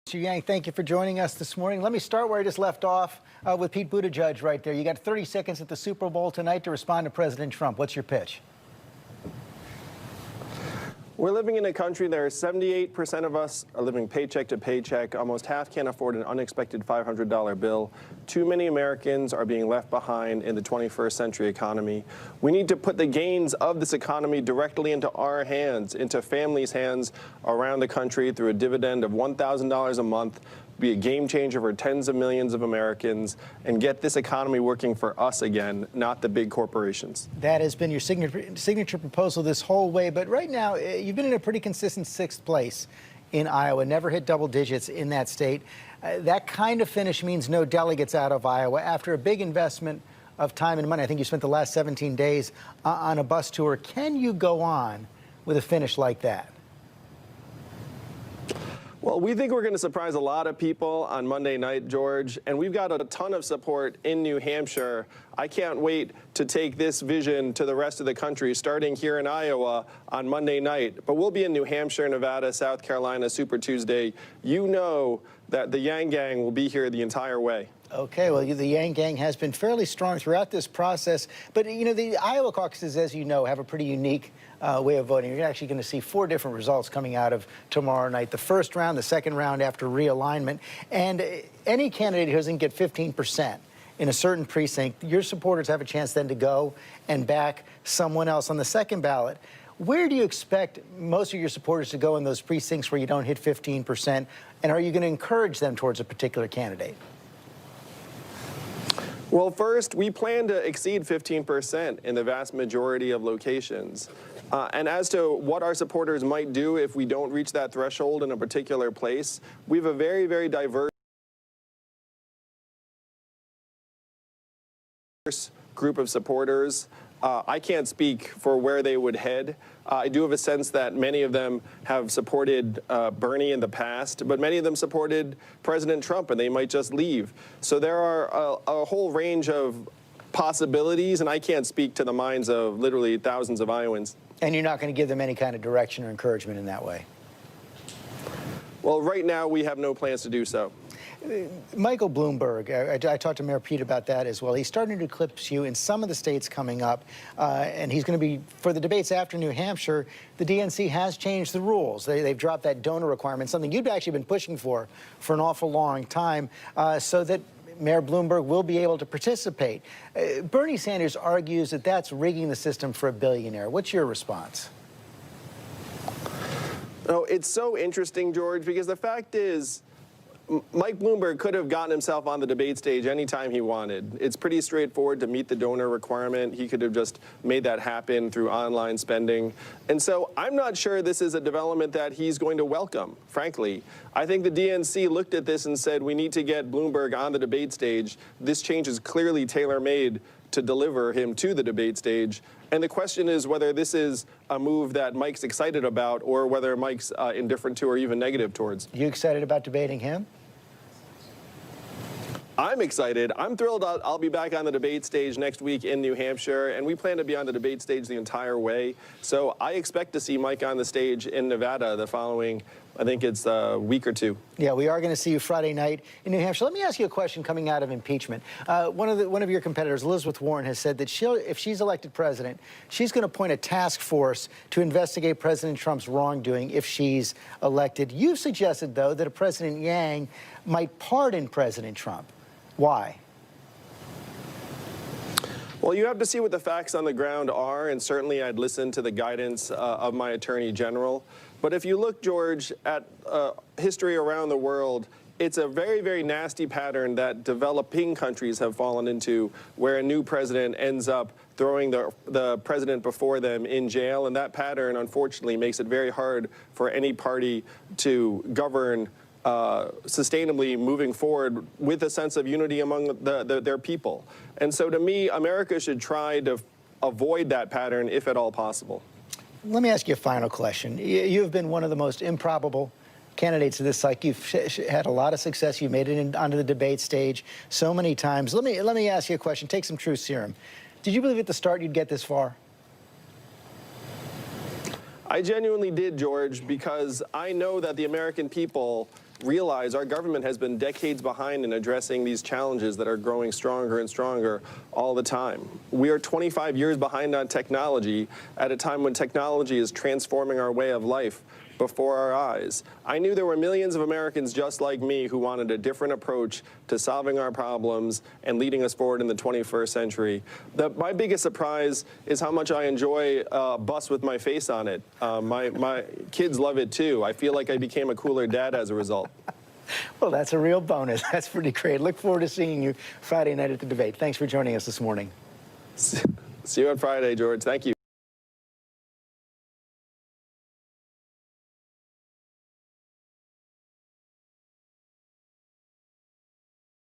Mr. Yang, thank you for joining us this morning. Let me start where I just left off with Pete Buttigieg right there. You got 30 seconds at the Super Bowl tonight to respond to President Trump. What's your pitch? We're living in a country where 78% of us are living paycheck to paycheck. Almost half can't afford an unexpected $500 bill. Too many Americans are being left behind in the 21st century economy. We need to put the gains of this economy directly into our hands, into families' hands around the country through a dividend of $1,000 a month, be a game changer for tens of millions of Americans, and get this economy working for us again, not the big corporations. That has been your signature proposal this whole way, but right now you've been in a pretty consistent 6th place in Iowa, never hit double digits in that state. That kind of finish means no delegates out of Iowa after a big investment of time and money. I think you spent the last 17 days on a bus tour. Can you go on with a finish like that? Well, we think we're going to surprise a lot of people on Monday night, George, and we've got a ton of support in New Hampshire. I can't wait to take this vision to the rest of the country, starting here in Iowa on Monday night. But we'll be in New Hampshire, Nevada, South Carolina, Super Tuesday. You know that the YangGang will be here the entire way. Okay, well, the YangGang has been fairly strong throughout this process. But, you know, the Iowa caucuses, as you know, have a pretty unique way of voting. You're actually going to see 4 different results coming out of tomorrow night. The first round, the second round after realignment. And any candidate who doesn't get 15% in a certain precinct, your supporters have a chance then to go and back someone else on the second ballot. Where do you expect most of your supporters to go in those precincts where you don't hit 15%? And are you going to encourage them towards a particular candidate? Well, first, we plan to exceed 15% in the vast majority of locations. And as to what our supporters might do if we don't reach that threshold in a particular place, we have a very, very diverse group of supporters. I can't speak for where they would head. I do have a sense that many of them have supported Bernie in the past, but many of them supported President Trump, and they might just leave. So there are a whole range of possibilities, and I can't speak to the minds of literally thousands of Iowans. And you're not going to give them any kind of direction or encouragement in that way? Well, right now, we have no plans to do so. Michael Bloomberg, I talked to Mayor Pete about that as well. He's starting to eclipse you in some of the states coming up, and he's going to be, for the debates after New Hampshire, the DNC has changed the rules. They've dropped that donor requirement, something you've actually been pushing for an awful long time, so that Mayor Bloomberg will be able to participate. Bernie Sanders argues that that's rigging the system for a billionaire. What's your response? Oh, it's so interesting, George, because the fact is, Mike Bloomberg could have gotten himself on the debate stage anytime he wanted. It's pretty straightforward to meet the donor requirement. He could have just made that happen through online spending. And so I'm not sure this is a development that he's going to welcome, frankly. I think the DNC looked at this and said, we need to get Bloomberg on the debate stage. This change is clearly tailor-made to deliver him to the debate stage. And the question is whether this is a move that Mike's excited about or whether Mike's indifferent to or even negative towards. You excited about debating him? I'm excited. I'm thrilled I'll be back on the debate stage next week in New Hampshire, and we plan to be on the debate stage the entire way. So I expect to see Mike on the stage in Nevada the following, I think it's a week or 2. Yeah, we are going to see you Friday night in New Hampshire. Let me ask you a question coming out of impeachment. One of your competitors, Elizabeth Warren, has said that if she's elected president, she's going to appoint a task force to investigate President Trump's wrongdoing if she's elected. You've suggested, though, that a President Yang might pardon President Trump. Why? Well, you have to see what the facts on the ground are, and certainly I'd listen to the guidance of my attorney general. But if you look, George, at history around the world, it's a very, very nasty pattern that developing countries have fallen into, where a new president ends up throwing the president before them in jail. And that pattern, unfortunately, makes it very hard for any party to govern sustainably moving forward with a sense of unity among their people. And so to me, America should try to avoid that pattern if at all possible. Let me ask you a final question. You've been one of the most improbable candidates of this cycle. You've had a lot of success. You made it onto the debate stage so many times. Let me ask you a question. Take some truth serum. Did you believe at the start you'd get this far? I genuinely did, George, because I know that the American people realize our government has been decades behind in addressing these challenges that are growing stronger and stronger all the time. We are 25 years behind on technology at a time when technology is transforming our way of life before our eyes. I knew there were millions of Americans just like me who wanted a different approach to solving our problems and leading us forward in the 21st century. My biggest surprise is how much I enjoy a bus with my face on it. My kids love it too. I feel like I became a cooler dad as a result. Well, that's a real bonus. That's pretty great. Look forward to seeing you Friday night at the debate. Thanks for joining us this morning. See you on Friday, George. Thank you.